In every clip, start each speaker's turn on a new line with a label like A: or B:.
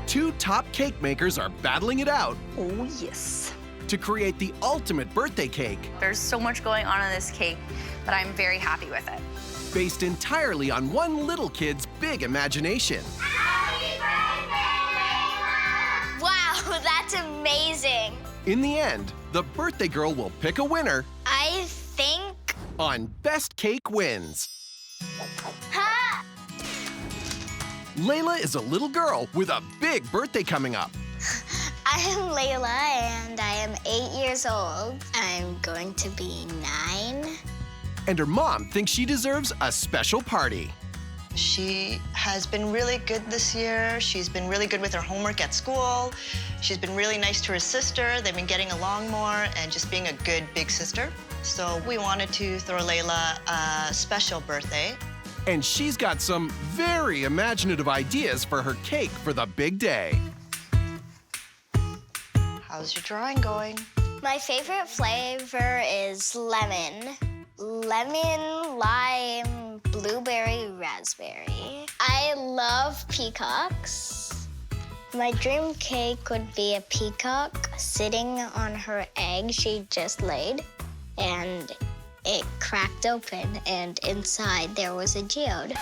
A: 2 top cake makers are battling it out
B: Oh, yes.
A: to create the ultimate birthday cake,
B: There's so much going on in this cake, but I'm very happy with it.
A: based entirely on one little kid's big imagination.
C: Happy birthday, Leila! Wow, that's amazing.
A: In the end, the birthday girl will pick a winner
C: I think...
A: on Best Cake Wins.
C: Ha!
A: Leila is a little girl with a big birthday coming up.
C: I am Leila, and I am 8 years old. I'm going to be 9.
A: And her mom thinks she deserves a special party.
D: She has been really good this year. She's been really good with her homework at school. She's been really nice to her sister. They've been getting along more and just being a good big sister. So we wanted to throw Leila a special birthday.
A: And she's got some very imaginative ideas for her cake for the big day.
D: How's your drawing going?
C: My favorite flavor is lemon. Lemon, lime, blueberry, raspberry. I love peacocks. My dream cake would be a peacock sitting on her egg she just laid, and it cracked open, and inside there was a geode.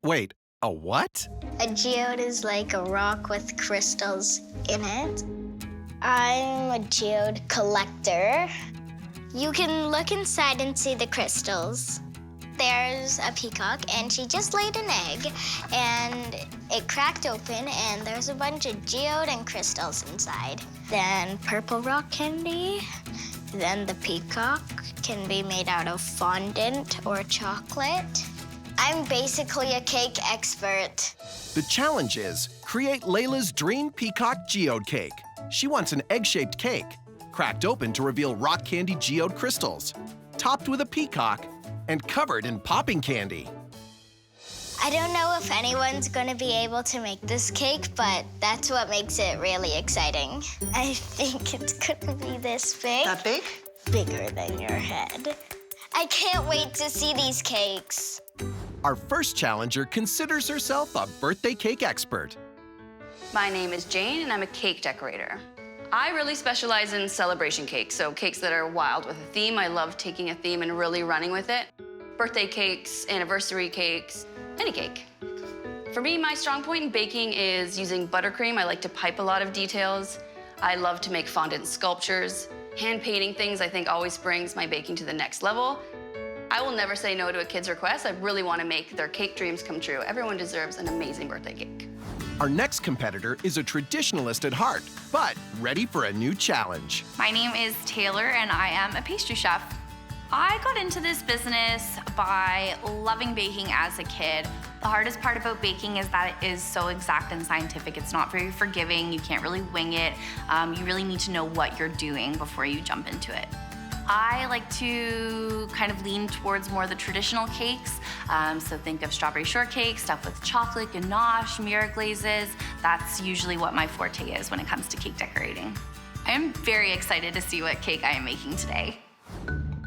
A: Wait, a what?
C: A geode is like a rock with crystals in it. I'm a geode collector. You can look inside and see the crystals. There's a peacock, and she just laid an egg, and it cracked open, and there's a bunch of geode and crystals inside. Then purple rock candy. Then the peacock can be made out of fondant or chocolate. I'm basically a cake expert.
A: The challenge is create Leila's dream peacock geode cake. She wants an egg-shaped cake, cracked open to reveal rock candy geode crystals, topped with a peacock, and covered in popping candy.
C: I don't know if anyone's gonna be able to make this cake, but that's what makes it really exciting. I think it's gonna be this big.
D: That big?
C: Bigger than your head. I can't wait to see these cakes.
A: Our first challenger considers herself a birthday cake expert.
B: My name is Jane, and I'm a cake decorator. I really specialize in celebration cakes, so cakes that are wild with a theme. I love taking a theme and really running with it. Birthday cakes, anniversary cakes, any cake. For me, my strong point in baking is using buttercream. I like to pipe a lot of details. I love to make fondant sculptures. Hand painting things, I think, always brings my baking to the next level. I will never say no to a kid's request. I really want to make their cake dreams come true. Everyone deserves an amazing birthday cake.
A: Our next competitor is a traditionalist at heart, but ready for a new challenge.
E: My name is Taylor, and I am a pastry chef. I got into this business by loving baking as a kid. The hardest part about baking is that it is so exact and scientific. It's not very forgiving. You can't really wing it. You really need to know what you're doing before you jump into it. I like to kind of lean towards more the traditional cakes. So think of strawberry shortcake, stuff with chocolate, ganache, mirror glazes. That's usually what my forte is when it comes to cake decorating. I am very excited to see what cake I am making today.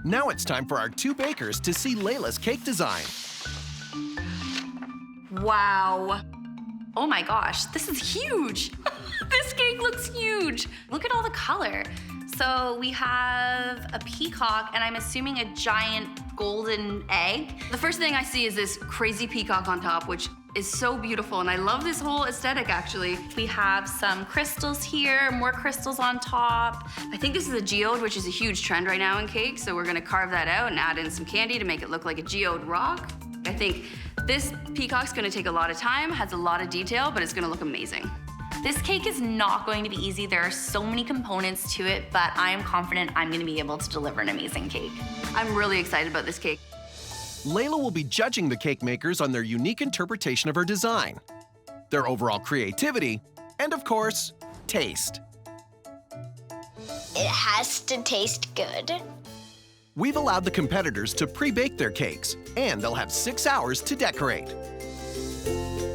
A: Now it's time for our 2 bakers to see Leila's cake design.
E: Wow. Oh my gosh, this is huge. This cake looks huge. Look at all the color. So we have a peacock, and I'm assuming a giant golden egg. The first thing I see is this crazy peacock on top, which is so beautiful, and I love this whole aesthetic, actually. We have some crystals here, more crystals on top. I think this is a geode, which is a huge trend right now in cake, so we're gonna carve that out and add in some candy to make it look like a geode rock. I think this peacock's gonna take a lot of time, has a lot of detail, but it's gonna look amazing. This cake is not going to be easy. There are so many components to it, but I am confident I'm gonna be able to deliver an amazing cake.
B: I'm really excited about this cake.
A: Leila will be judging the cake makers on their unique interpretation of her design, their overall creativity, and of course, taste.
C: It has to taste good.
A: We've allowed the competitors to pre-bake their cakes, and they'll have 6 hours to decorate.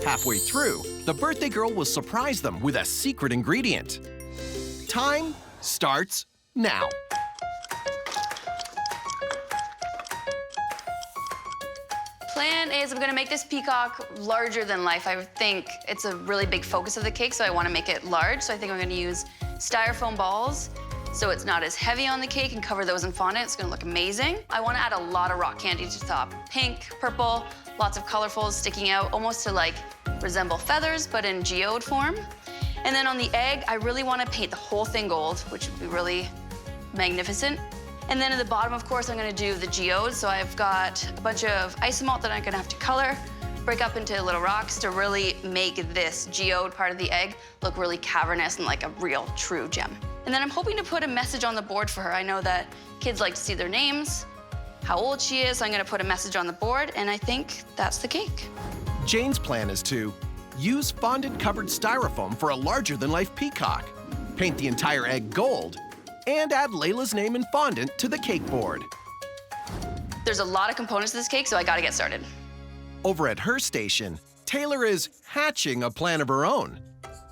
A: Halfway through, the birthday girl will surprise them with a secret ingredient. Time starts now.
B: Plan is I'm gonna make this peacock larger than life. I think it's a really big focus of the cake, so I wanna make it large. So I think I'm gonna use styrofoam balls so it's not as heavy on the cake and cover those in fondant. It's gonna look amazing. I wanna add a lot of rock candy to the top. Pink, purple, lots of colorfuls sticking out, almost to like resemble feathers, but in geode form. And then on the egg, I really wanna paint the whole thing gold, which would be really magnificent. And then at the bottom, of course, I'm gonna do the geode. So I've got a bunch of isomalt that I'm gonna have to color, break up into little rocks to really make this geode part of the egg look really cavernous and like a real, true gem. And then I'm hoping to put a message on the board for her. I know that kids like to see their names, how old she is, so I'm gonna put a message on the board, and I think that's the cake.
A: Jane's plan is to use fondant-covered styrofoam for a larger-than-life peacock, paint the entire egg gold, and add Leila's name in fondant to the cake board.
B: There's a lot of components to this cake, so I gotta get started.
A: Over at her station, Taylor is hatching a plan of her own.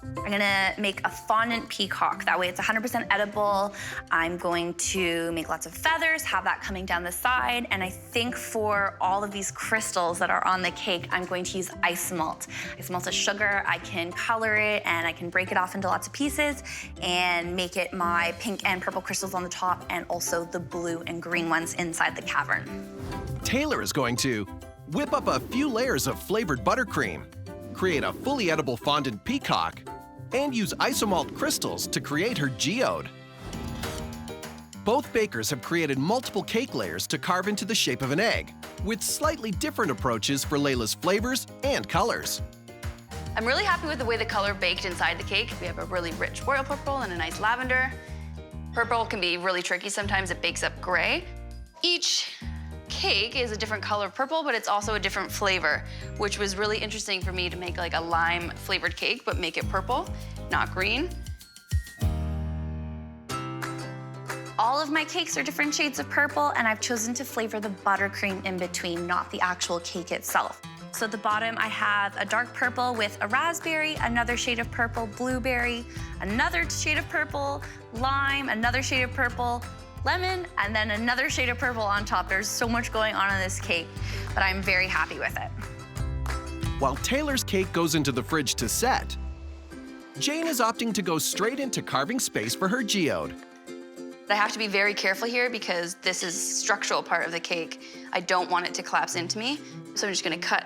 E: I'm gonna make a fondant peacock. That way it's 100% edible. I'm going to make lots of feathers, have that coming down the side. And I think for all of these crystals that are on the cake, I'm going to use isomalt. Isomalt is sugar. I can color it and I can break it off into lots of pieces and make it my pink and purple crystals on the top and also the blue and green ones inside the cavern.
A: Taylor is going to whip up a few layers of flavored buttercream, create a fully edible fondant peacock, and use isomalt crystals to create her geode. Both bakers have created multiple cake layers to carve into the shape of an egg, with slightly different approaches for Leila's flavors and colors.
B: I'm really happy with the way the color baked inside the cake. We have a really rich royal purple and a nice lavender. Purple can be really tricky. Sometimes it bakes up gray. Each cake is a different color of purple, but it's also a different flavor, which was really interesting for me to make like a lime flavored cake, but make it purple, not green.
E: All of my cakes are different shades of purple, and I've chosen to flavor the buttercream in between, not the actual cake itself. So at the bottom, I have a dark purple with a raspberry, another shade of purple, blueberry, another shade of purple, lime, another shade of purple, lemon, and then another shade of purple on top. There's so much going on in this cake, but I'm very happy with it.
A: While Taylor's cake goes into the fridge to set, Jane is opting to go straight into carving space for her geode.
B: I have to be very careful here because this is structural part of the cake. I don't want it to collapse into me. So I'm just gonna cut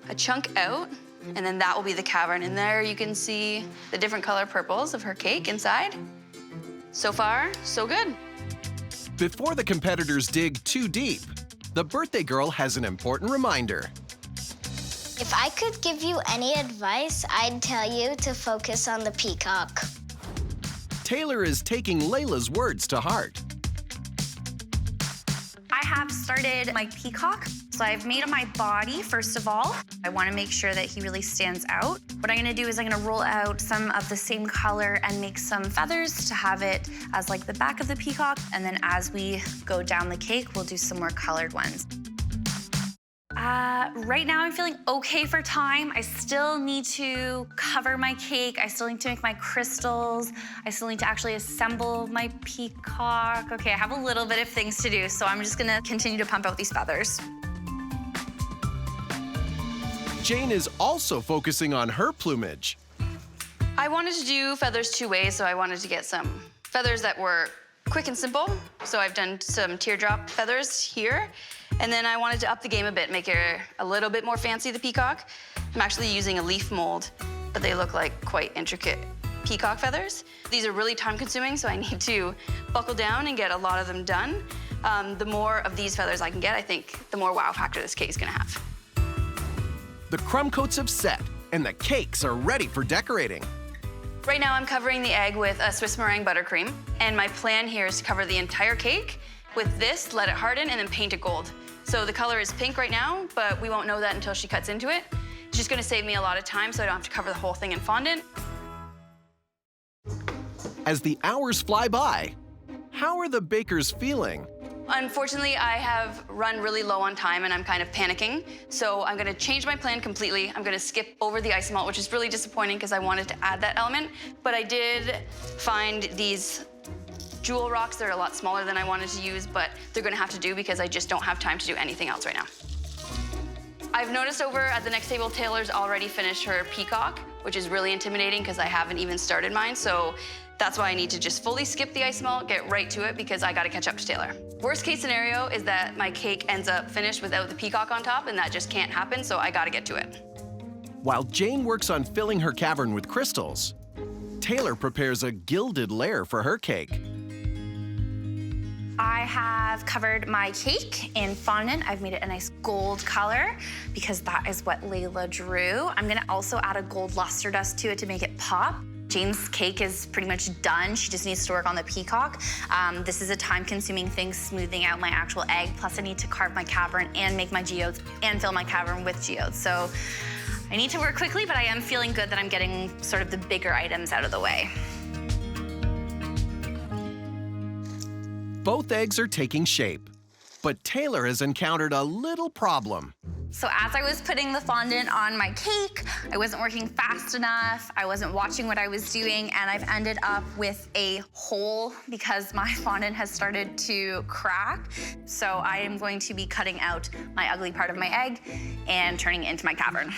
B: a chunk out, and then that will be the cavern. And there you can see the different color purples of her cake inside. So far, so good.
A: Before the competitors dig too deep, the birthday girl has an important reminder.
C: If I could give you any advice, I'd tell you to focus on the peacock.
A: Taylor is taking Leila's words to heart.
E: I have started my peacock. So I've made my body, first of all. I want to make sure that he really stands out. What I'm going to do is I'm going to roll out some of the same color and make some feathers to have it as like the back of the peacock. And then as we go down the cake, we'll do some more colored ones. Right now I'm feeling okay for time. I still need to cover my cake. I still need to make my crystals. I still need to actually assemble my peacock. Okay, I have a little bit of things to do, so I'm just gonna continue to pump out these feathers.
A: Jane is also focusing on her plumage.
B: I wanted to do feathers two ways, so I wanted to get some feathers that were quick and simple. So I've done some teardrop feathers here. And then I wanted to up the game a bit, make it a little bit more fancy, the peacock. I'm actually using a leaf mold, but they look like quite intricate peacock feathers. These are really time consuming, so I need to buckle down and get a lot of them done. The more of these feathers I can get, I think the more wow factor this cake is gonna have.
A: The crumb coats have set, and the cakes are ready for decorating.
B: Right now I'm covering the egg with a Swiss meringue buttercream, and my plan here is to cover the entire cake with this, let it harden, and then paint it gold. So the color is pink right now, but we won't know that until she cuts into it. It's just gonna save me a lot of time so I don't have to cover the whole thing in fondant.
A: As the hours fly by, how are the bakers feeling?
B: Unfortunately, I have run really low on time and I'm kind of panicking. So I'm gonna change my plan completely. I'm gonna skip over the isomalt, which is really disappointing because I wanted to add that element. But I did find these jewel rocks. They're a lot smaller than I wanted to use, but they're gonna have to do because I just don't have time to do anything else right now. I've noticed over at the next table, Taylor's already finished her Peacock, which is really intimidating because I haven't even started mine. So that's why I need to just fully skip the ice malt, get right to it because I gotta catch up to Taylor. Worst case scenario is that my cake ends up finished without the Peacock on top, and that just can't happen, so I gotta get to it.
A: While Jane works on filling her cavern with crystals, Taylor prepares a gilded layer for her cake.
E: I have covered my cake in fondant. I've made it a nice gold color because that is what Leila drew. I'm gonna also add a gold luster dust to it to make it pop. Jane's cake is pretty much done. She just needs to work on the peacock. This is a time-consuming thing, smoothing out my actual egg. Plus I need to carve my cavern and make my geodes and fill my cavern with geodes. So I need to work quickly, but I am feeling good that I'm getting sort of the bigger items out of the way.
A: Both eggs are taking shape, but Taylor has encountered a little problem.
E: So as I was putting the fondant on my cake, I wasn't working fast enough, I wasn't watching what I was doing, and I've ended up with a hole because my fondant has started to crack. So I am going to be cutting out my ugly part of my egg and turning it into my cavern.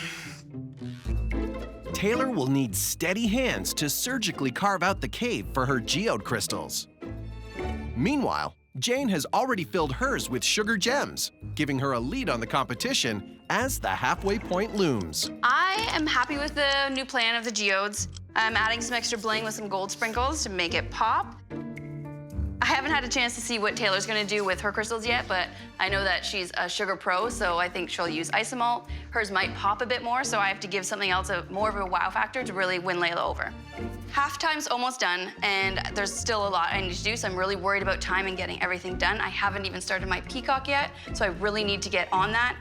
A: Taylor will need steady hands to surgically carve out the cave for her geode crystals. Meanwhile, Jane has already filled hers with sugar gems, giving her a lead on the competition as the halfway point looms.
B: I am happy with the new plan of the geodes. I'm adding some extra bling with some gold sprinkles to make it pop. I haven't had a chance to see what Taylor's gonna do with her crystals yet, but I know that she's a sugar pro, so I think she'll use isomalt. Hers might pop a bit more, so I have to give something else more of a wow factor to really win Leila over. Halftime's almost done, and there's still a lot I need to do, so I'm really worried about time and getting everything done. I haven't even started my peacock yet, so I really need to get on that.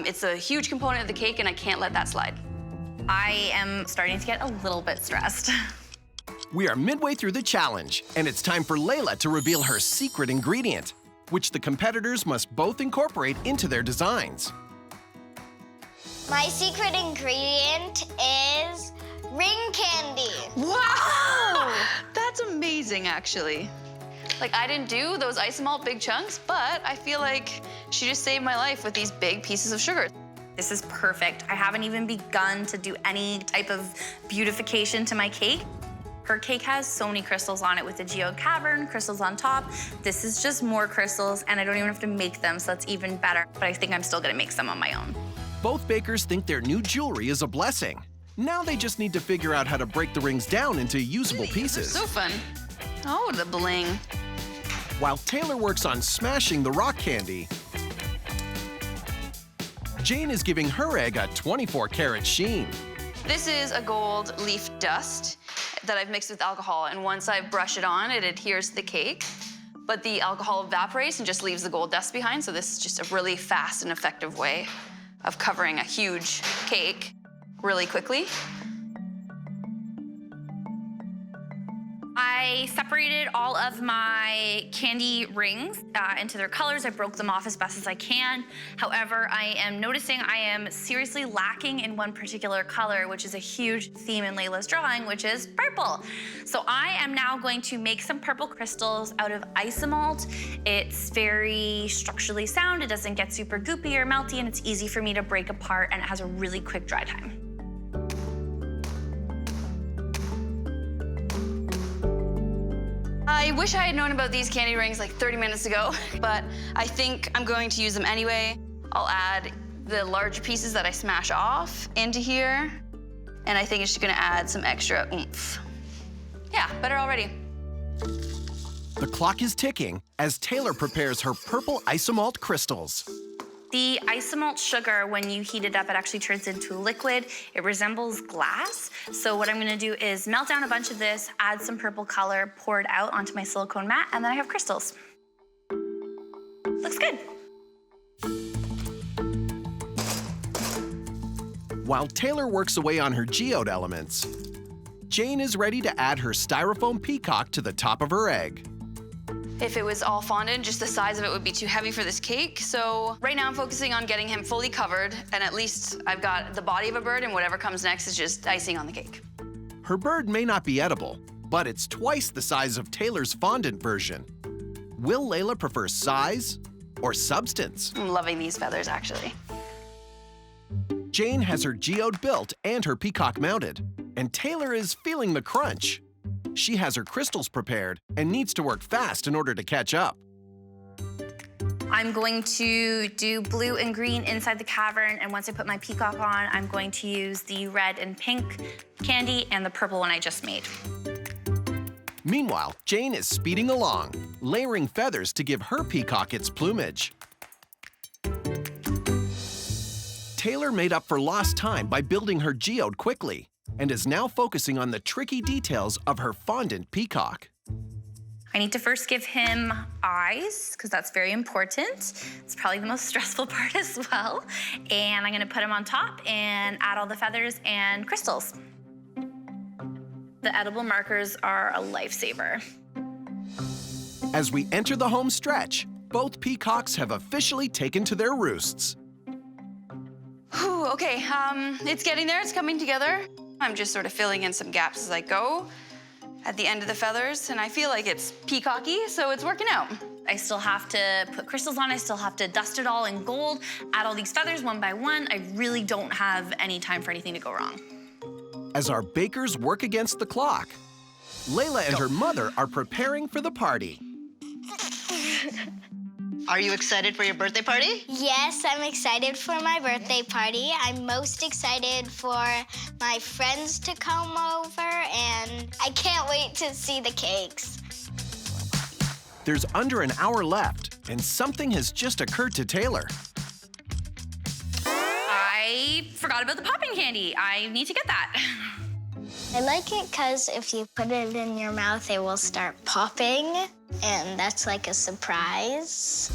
B: It's a huge component of the cake, and I can't let that slide.
E: I am starting to get a little bit stressed.
A: We are midway through the challenge, and it's time for Leila to reveal her secret ingredient, which the competitors must both incorporate into their designs.
C: My secret ingredient is ring candy.
B: Wow! That's amazing, actually. Like, I didn't do those isomalt big chunks, but I feel like she just saved my life with these big pieces of sugar.
E: This is perfect. I haven't even begun to do any type of beautification to my cake. Her cake has so many crystals on it with the geode cavern, crystals on top. This is just more crystals, and I don't even have to make them, so that's even better. But I think I'm still gonna make some on my own.
A: Both bakers think their new jewelry is a blessing. Now they just need to figure out how to break the rings down into usable pieces.
B: So fun. Oh, the bling.
A: While Taylor works on smashing the rock candy, Jane is giving her egg a 24-karat sheen.
B: This is a gold leaf dust that I've mixed with alcohol, and once I brush it on, it adheres to the cake, but the alcohol evaporates and just leaves the gold dust behind, so this is just a really fast and effective way of covering a huge cake really quickly.
E: I separated all of my candy rings into their colors. I broke them off as best as I can. However, I am noticing I am seriously lacking in one particular color, which is a huge theme in Leila's drawing, which is purple. So I am now going to make some purple crystals out of isomalt. It's very structurally sound. It doesn't get super goopy or melty, and it's easy for me to break apart, and it has a really quick dry time.
B: I wish I had known about these candy rings like 30 minutes ago, but I think I'm going to use them anyway. I'll add the larger pieces that I smash off into here, and I think it's just gonna add some extra oomph. Yeah, better already.
A: The clock is ticking as Taylor prepares her purple isomalt crystals.
E: The isomalt sugar, when you heat it up, it actually turns into a liquid. It resembles glass. So what I'm gonna do is melt down a bunch of this, add some purple color, pour it out onto my silicone mat, and then I have crystals. Looks good.
A: While Taylor works away on her geode elements, Jane is ready to add her styrofoam peacock to the top of her egg.
B: If it was all fondant, just the size of it would be too heavy for this cake. So right now I'm focusing on getting him fully covered, and at least I've got the body of a bird, and whatever comes next is just icing on the cake.
A: Her bird may not be edible, but it's twice the size of Taylor's fondant version. Will Leila prefer size or substance?
B: I'm loving these feathers, actually.
A: Jane has her geode built and her peacock mounted, and Taylor is feeling the crunch. She has her crystals prepared and needs to work fast in order to catch up.
E: I'm going to do blue and green inside the cavern, and once I put my peacock on, I'm going to use the red and pink candy and the purple one I just made.
A: Meanwhile, Jane is speeding along, layering feathers to give her peacock its plumage. Taylor made up for lost time by building her geode quickly and is now focusing on the tricky details of her fondant peacock.
E: I need to first give him eyes, because that's very important. It's probably the most stressful part as well. And I'm gonna put him on top and add all the feathers and crystals. The edible markers are a lifesaver.
A: As we enter the home stretch, both peacocks have officially taken to their roosts.
B: Whew, okay, it's getting there, it's coming together. I'm just sort of filling in some gaps as I go at the end of the feathers, and I feel like it's peacocky, so it's working out.
E: I still have to put crystals on, I still have to dust it all in gold, add all these feathers one by one. I really don't have any time for anything to go wrong.
A: As our bakers work against the clock, Leila and her mother are preparing for the party.
D: Are you excited for your birthday party?
C: Yes, I'm excited for my birthday party. I'm most excited for my friends to come over, and I can't wait to see the cakes.
A: There's under an hour left, and something has just occurred to Taylor.
E: I forgot about the popping candy. I need to get that.
C: I like it because if you put it in your mouth, it will start popping, and that's like a surprise.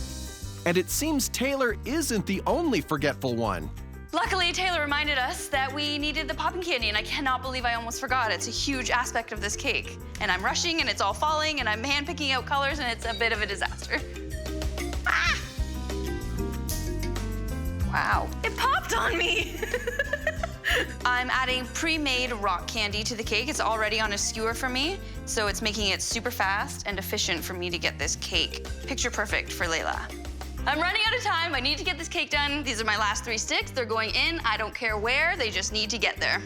A: And it seems Taylor isn't the only forgetful one.
B: Luckily, Taylor reminded us that we needed the popping candy, and I cannot believe I almost forgot. It's a huge aspect of this cake. And I'm rushing, and it's all falling, and I'm hand-picking out colors, and it's a bit of a disaster. Ah! Wow.
E: It popped on me.
B: I'm adding pre-made rock candy to the cake. It's already on a skewer for me, so it's making it super fast and efficient for me to get this cake picture perfect for Leila. I'm running out of time. I need to get this cake done. These are my last 3 sticks. They're going in. I don't care where. They just need to get there.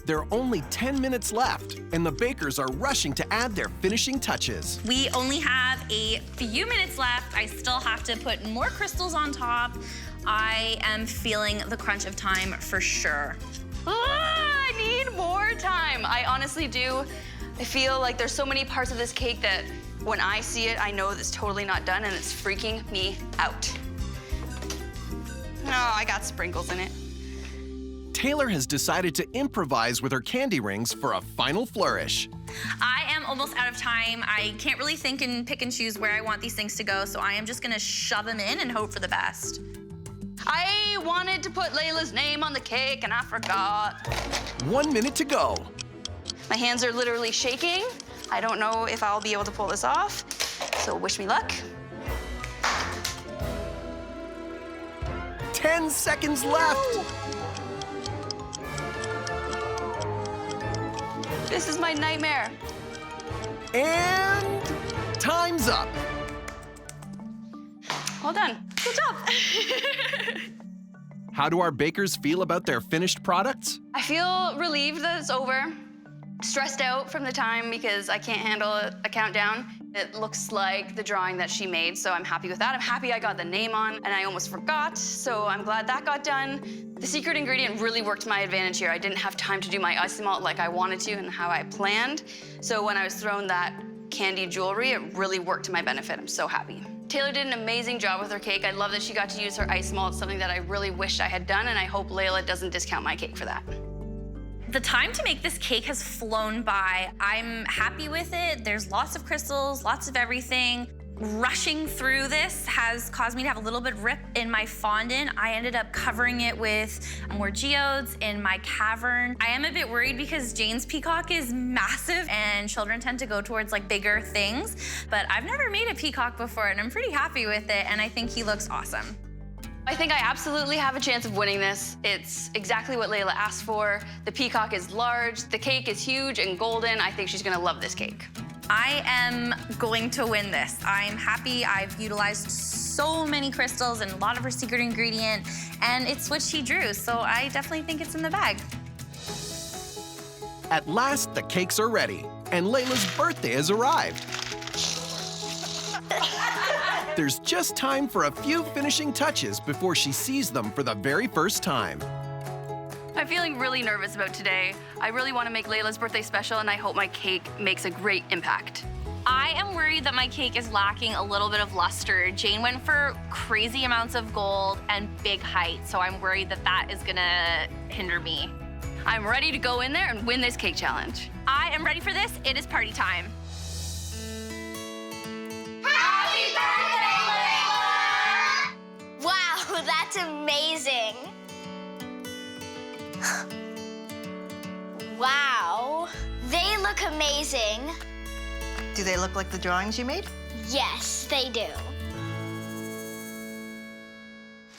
A: There are only 10 minutes left, and the bakers are rushing to add their finishing touches.
E: We only have a few minutes left. I still have to put more crystals on top. I am feeling the crunch of time for sure.
B: I need more time. I honestly do. I feel like there's so many parts of this cake that when I see it, I know it's totally not done, and it's freaking me out. Oh, I got sprinkles in it.
A: Taylor has decided to improvise with her candy rings for a final flourish.
E: I am almost out of time. I can't really think and pick and choose where I want these things to go, so I am just gonna shove them in and hope for the best.
B: I wanted to put Leila's name on the cake, and I forgot.
A: 1 minute to go.
B: My hands are literally shaking. I don't know if I'll be able to pull this off, so wish me luck.
A: 10 seconds left.
B: This is my nightmare.
A: And time's up.
B: Well done.
E: Good job.
A: How do our bakers feel about their finished products?
B: I feel relieved that it's over. Stressed out from the time because I can't handle a countdown. It looks like the drawing that she made, so I'm happy with that. I'm happy I got the name on, and I almost forgot, so I'm glad that got done. The secret ingredient really worked to my advantage here. I didn't have time to do my ice malt like I wanted to and how I planned. So when I was thrown that candy jewelry, it really worked to my benefit. I'm so happy. Taylor did an amazing job with her cake. I love that she got to use her ice malt, something that I really wished I had done, and I hope Leila doesn't discount my cake for that.
E: The time to make this cake has flown by. I'm happy with it. There's lots of crystals, lots of everything. Rushing through this has caused me to have a little bit rip in my fondant. I ended up covering it with more geodes in my cavern. I am a bit worried because Jane's peacock is massive and children tend to go towards like bigger things, but I've never made a peacock before and I'm pretty happy with it and I think he looks awesome.
B: I think I absolutely have a chance of winning this. It's exactly what Leila asked for. The peacock is large, the cake is huge and golden. I think she's gonna love this cake.
E: I am going to win this. I'm happy. I've utilized so many crystals and a lot of her secret ingredient, and it's what she drew, so I definitely think it's in the bag.
A: At last, the cakes are ready, and Leila's birthday has arrived. There's just time for a few finishing touches before she sees them for the very first time.
B: I'm feeling really nervous about today. I really want to make Leila's birthday special, and I hope my cake makes a great impact.
E: I am worried that my cake is lacking a little bit of luster. Jane went for crazy amounts of gold and big height, so I'm worried that that is gonna hinder me.
B: I'm ready to go in there and win this cake challenge.
E: I am ready for this. It is party time.
C: Happy birthday, Leila! Wow, that's amazing. Wow, they look amazing.
D: Do they look like the drawings you made?
C: Yes, they do.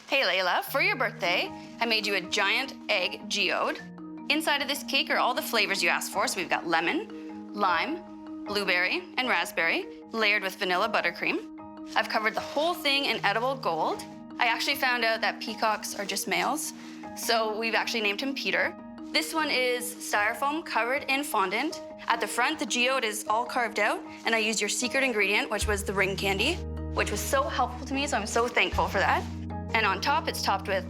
B: Hey Leila, for your birthday, I made you a giant egg geode. Inside of this cake are all the flavors you asked for. So we've got lemon, lime, blueberry, and raspberry, layered with vanilla buttercream. I've covered the whole thing in edible gold. I actually found out that peacocks are just males, so we've actually named him Peter. This one is styrofoam covered in fondant. At the front, the geode is all carved out, and I used your secret ingredient, which was the ring candy, which was so helpful to me, so I'm so thankful for that. And on top, it's topped with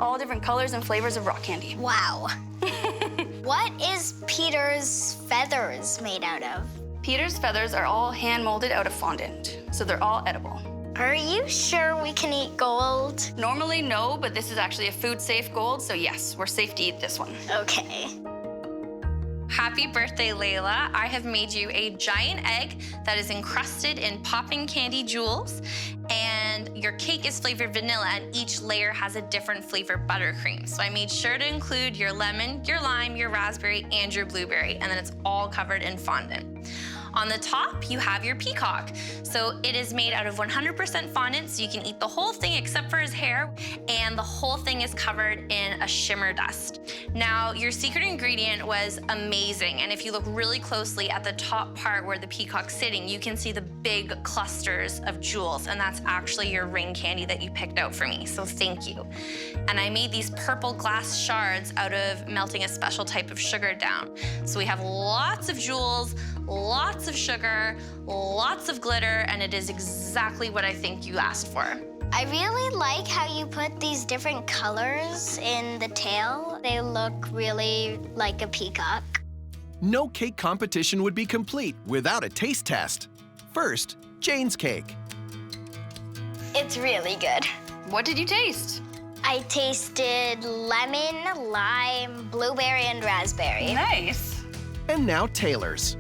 B: all different colors and flavors of rock candy.
C: Wow. What is Peter's feathers made out of?
B: Peter's feathers are all hand-molded out of fondant, so they're all edible.
C: Are you sure we can eat gold?
B: Normally, no, but this is actually a food-safe gold, so yes, we're safe to eat this one.
C: Okay.
E: Happy birthday, Leila. I have made you a giant egg that is encrusted in popping candy jewels, and your cake is flavored vanilla, and each layer has a different flavored buttercream. So I made sure to include your lemon, your lime, your raspberry, and your blueberry, and then it's all covered in fondant. On the top, you have your peacock. So it is made out of 100% fondant, so you can eat the whole thing except for his hair, and the whole thing is covered in a shimmer dust. Now, your secret ingredient was amazing, and if you look really closely at the top part where the peacock's sitting, you can see the big clusters of jewels, and that's actually your ring candy that you picked out for me, so thank you. And I made these purple glass shards out of melting a special type of sugar down. So we have lots of jewels, lots of sugar, lots of glitter, and it is exactly what I think you asked for.
C: I really like how you put these different colors in the tail. They look really like a peacock.
A: No cake competition would be complete without a taste test. First, Jane's cake.
C: It's really good.
B: What did you taste?
C: I tasted lemon, lime, blueberry, and raspberry.
B: Nice.
A: And now Taylor's.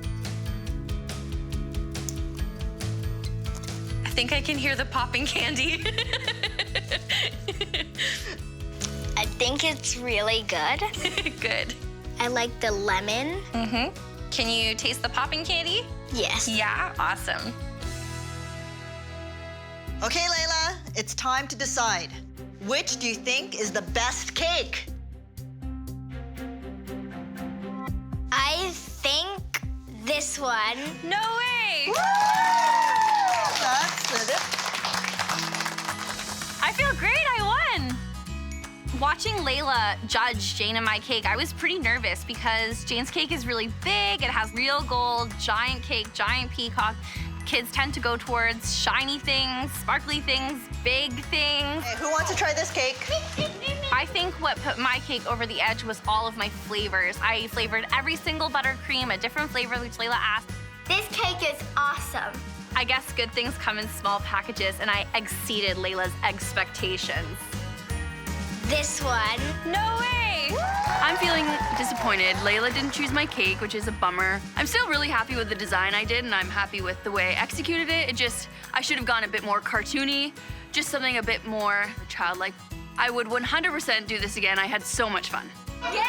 E: I think I can hear the popping candy.
C: I think it's really good.
E: Good.
C: I like the lemon.
E: Mm-hmm. Can you taste the popping candy?
C: Yes.
E: Yeah, awesome.
D: Okay, Leila, it's time to decide. Which do you think is the best cake?
C: I think this one.
E: No way!
D: That's it.
E: I feel great, I won! Watching Leila judge Jane and my cake, I was pretty nervous because Jane's cake is really big, it has real gold, giant cake, giant peacock. Kids tend to go towards shiny things, sparkly things, big things.
D: Okay, who wants to try this cake?
E: I think what put my cake over the edge was all of my flavors. I flavored every single buttercream, a different flavor which Leila asked.
C: This cake is awesome.
E: I guess good things come in small packages, and I exceeded Leila's expectations.
C: This one.
E: No way!
B: I'm feeling disappointed. Leila didn't choose my cake, which is a bummer. I'm still really happy with the design I did, and I'm happy with the way I executed it. I should have gone a bit more cartoony, just something a bit more childlike. I would 100% do this again. I had so much fun.
C: Yay!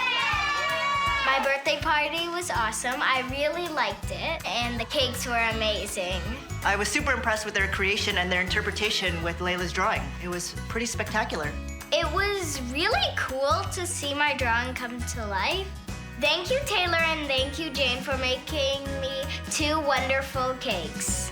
C: My birthday party was awesome. I really liked it, and the cakes were amazing.
D: I was super impressed with their creation and their interpretation with Leila's drawing. It was pretty spectacular.
C: It was really cool to see my drawing come to life. Thank you, Taylor, and thank you, Jane, for making me 2 wonderful cakes.